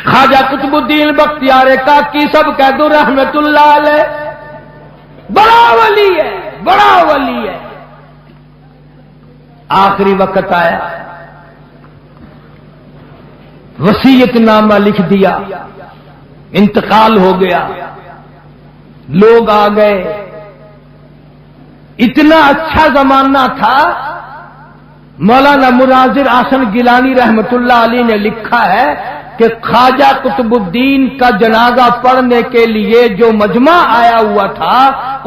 خواجہ قطب الدین بختیار کاکی سب کہہ دو رحمت اللہ علیہ، بڑا ولی ہے، بڑا ولی ہے۔ آخری وقت آیا، وصیت نامہ لکھ دیا، انتقال ہو گیا، لوگ آ گئے۔ اتنا اچھا زمانہ تھا، مولانا مناظر احسن گیلانی رحمت اللہ علیہ نے لکھا ہے کہ خواجہ قطب الدین کا جنازہ پڑھنے کے لیے جو مجمع آیا ہوا تھا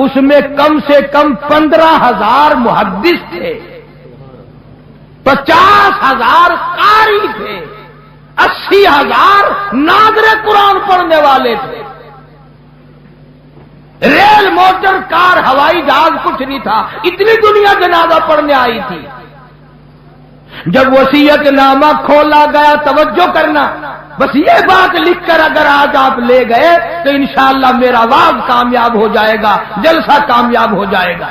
اس میں کم سے کم 15,000 محدث تھے، 50,000 قاری تھے، 80,000 ناظر قرآن پڑھنے والے تھے۔ ریل، موٹر، کار، ہوائی جہاز کچھ نہیں تھا، اتنی دنیا جنازہ پڑھنے آئی تھی۔ جب وصیت نامہ کھولا گیا، توجہ کرنا، بس یہ بات لکھ کر اگر آج آپ لے گئے تو انشاءاللہ میرا واز کامیاب ہو جائے گا، جلسہ کامیاب ہو جائے گا۔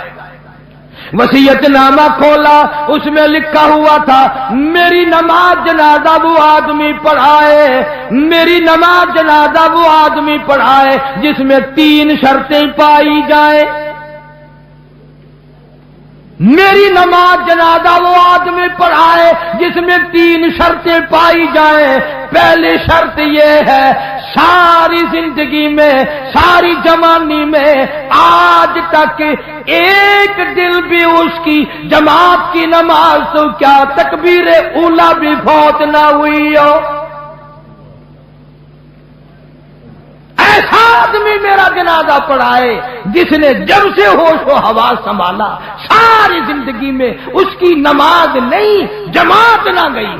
وصیت نامہ کھولا، اس میں لکھا ہوا تھا میری نماز جنازہ وہ آدمی پڑھائے، میری نماز جنازہ وہ آدمی پڑھائے جس میں 3 شرطیں پائی جائیں۔ میری نماز جنازہ وہ آدمی پڑھائے جس میں 3 شرطیں پائی جائیں۔ پہلی شرط یہ ہے ساری زندگی میں، ساری جوانی میں آج تک ایک دل بھی اس کی جماعت کی نماز تو کیا تکبیر اولا بھی فوت نہ ہوئی ہو۔ ایسا آدمی میرا جنازہ پڑھائے جس نے جب سے ہوش و حواس سنبھالا ساری زندگی میں اس کی نماز نہیں، جماعت نہ گئی۔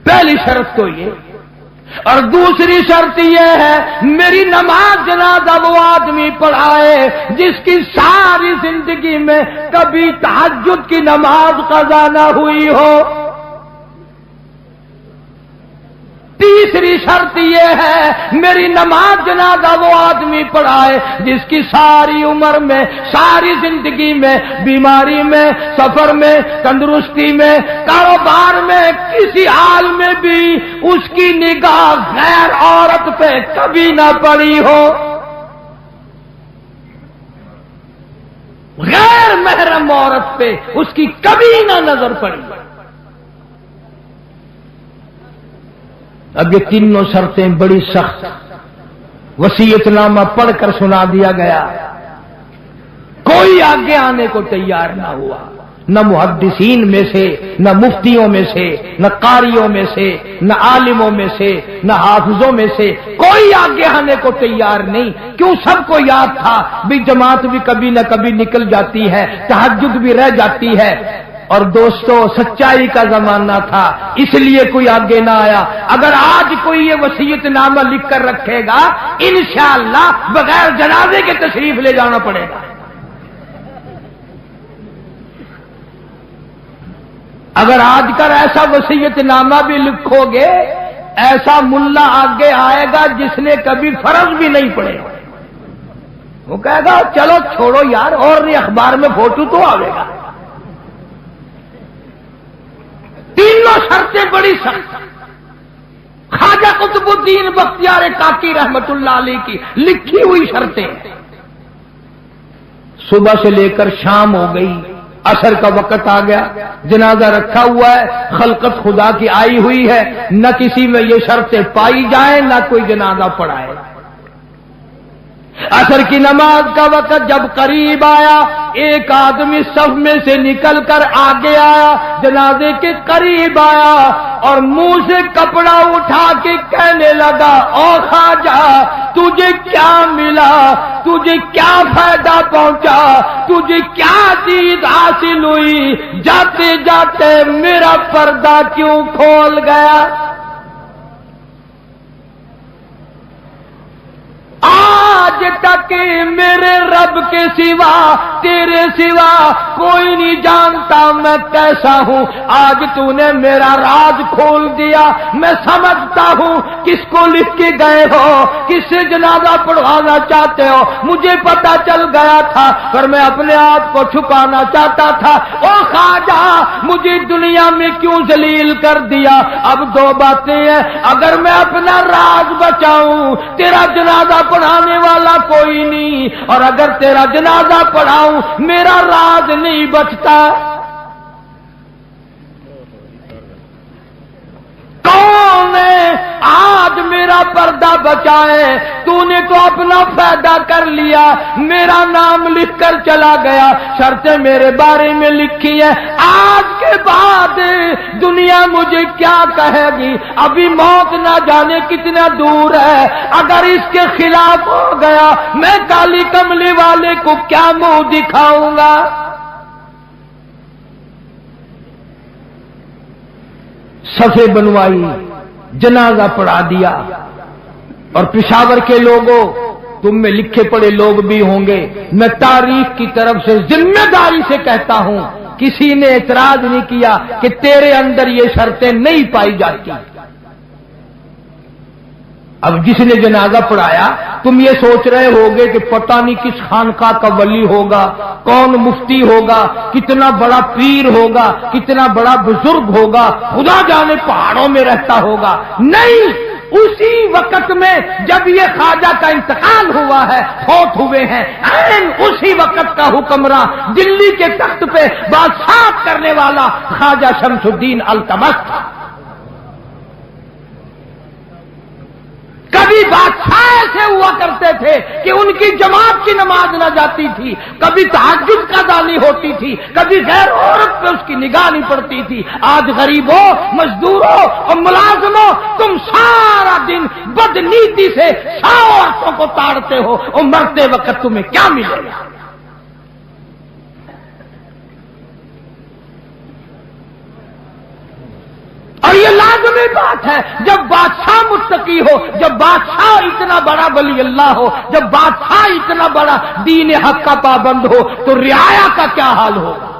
پہلی شرط تو یہ، اور دوسری شرط یہ ہے میری نماز جنازہ وہ آدمی پڑھائے جس کی ساری زندگی میں کبھی تہجد کی نماز قضا نہ ہوئی ہو۔ تیسری شرط یہ ہے میری نماز جنازہ وہ آدمی پڑھائے جس کی ساری عمر میں، ساری زندگی میں، بیماری میں، سفر میں، تندرستی میں، کاروبار میں، کسی حال میں بھی اس کی نگاہ غیر عورت پہ کبھی نہ پڑی ہو، غیر محرم عورت پہ اس کی کبھی نہ نظر پڑی۔ اب یہ تینوں شرطیں بڑی سخت، وصیت نامہ پڑھ کر سنا دیا گیا، کوئی آگے آنے کو تیار نہ ہوا، نہ محدثین میں سے، نہ مفتیوں میں سے، نہ قاریوں میں سے، نہ عالموں میں سے، نہ حافظوں میں سے، کوئی آگے آنے کو تیار نہیں۔ کیوں؟ سب کو یاد تھا بھی جماعت بھی کبھی نہ کبھی نکل جاتی ہے، تہجد بھی رہ جاتی ہے، اور دوستو سچائی کا زمانہ تھا اس لیے کوئی آگے نہ آیا۔ اگر آج کوئی یہ وصیت نامہ لکھ کر رکھے گا انشاءاللہ بغیر جنازے کے تشریف لے جانا پڑے گا۔ اگر آج کر ایسا وصیت نامہ بھی لکھو گے، ایسا ملا آگے آئے گا جس نے کبھی فرض بھی نہیں پڑے، وہ کہے گا چلو چھوڑو یار، اور نہیں اخبار میں فوٹو تو آئے گا۔ تینوں شرطیں بڑی سخت، خواجہ قطب الدین بختیار کاکی رحمت اللہ علیہ کی لکھی ہوئی شرطیں۔ صبح سے لے کر شام ہو گئی، عصر کا وقت آ گیا، جنازہ رکھا ہوا ہے، خلقت خدا کی آئی ہوئی ہے، نہ کسی میں یہ شرطیں پائی جائیں، نہ کوئی جنازہ پڑھائے۔ عصر کی نماز کا وقت جب قریب آیا، ایک آدمی صف میں سے نکل کر آگے آیا، جنازے کے قریب آیا اور منہ سے کپڑا اٹھا کے کہنے لگا او خواجہ تجھے کیا ملا، تجھے کیا فائدہ پہنچا، تجھے کیا چیز حاصل ہوئی، جاتے جاتے میرا پردہ کیوں کھول گیا؟ آج تک میرے رب کے سوا، تیرے سوا کوئی نہیں جانتا میں کیسا ہوں، آج تو نے میرا راز کھول دیا، میں سمجھتا ہوں کس کو لکھ کے گئے ہو، کس سے جنازہ پڑھوانا چاہتے ہو، مجھے پتا چل گیا تھا پر میں اپنے آپ کو چھپانا چاہتا تھا۔ او خواجہ مجھے دنیا میں کیوں ذلیل کر دیا. اب دو باتیں ہیں, اگر میں اپنا راز بچاؤں تیرا جنازہ پڑھانے والا کوئی نہیں, اور اگر تیرا جنازہ پڑھاؤں میرا راز نہیں بچتا. کون ہے آج میرا پردہ بچائے؟ تو نے تو اپنا فائدہ کر لیا, میرا نام لکھ کر چلا گیا, شرطیں میرے بارے میں لکھی ہے. آج کے بعد دنیا مجھے کیا کہے گی؟ ابھی موت نہ جانے کتنا دور ہے. اگر اس کے خلاف ہو گیا میں کالی کملی والے کو کیا منہ دکھاؤں گا؟ صفے بنوائی, جنازہ پڑھا دیا. اور پشاور کے لوگوں, تم میں لکھے پڑے لوگ بھی ہوں گے, میں تاریخ کی طرف سے ذمہ داری سے کہتا ہوں, کسی نے اعتراض نہیں کیا کہ تیرے اندر یہ شرطیں نہیں پائی جاتی. اب جس نے جنازہ پڑھایا تم یہ سوچ رہے ہوگے کہ پتہ نہیں کس خانقاہ کا ولی ہوگا, کون مفتی ہوگا, کتنا بڑا پیر ہوگا, کتنا بڑا بزرگ ہوگا, خدا جانے پہاڑوں میں رہتا ہوگا. نہیں, اسی وقت میں جب یہ خواجہ کا انتقال ہوا ہے, فوت ہوئے ہیں, اسی وقت کا حکمراں دلی کے تخت پہ بادشاہ کرنے والا خواجہ شمس الدین التمش تھا. کبھی بادشاہ ایسے ہوا کرتے تھے کہ ان کی جماعت کی نماز نہ جاتی تھی, کبھی تہجد کا دانی ہوتی تھی, کبھی غیر عورت پہ اس کی نگاہ نہیں پڑتی تھی. آج غریبوں, مزدوروں اور ملازموں, تم سارا دن بدنیتی سے 100 عورتوں کو تاڑتے ہو, اور مرتے وقت تمہیں کیا ملے گا؟ اور یہ لازمی بات ہے, جب بادشاہ متقی ہو, جب بادشاہ اتنا بڑا ولی اللہ ہو, جب بادشاہ اتنا بڑا دین حق کا پابند ہو, تو رعایا کا کیا حال ہوگا؟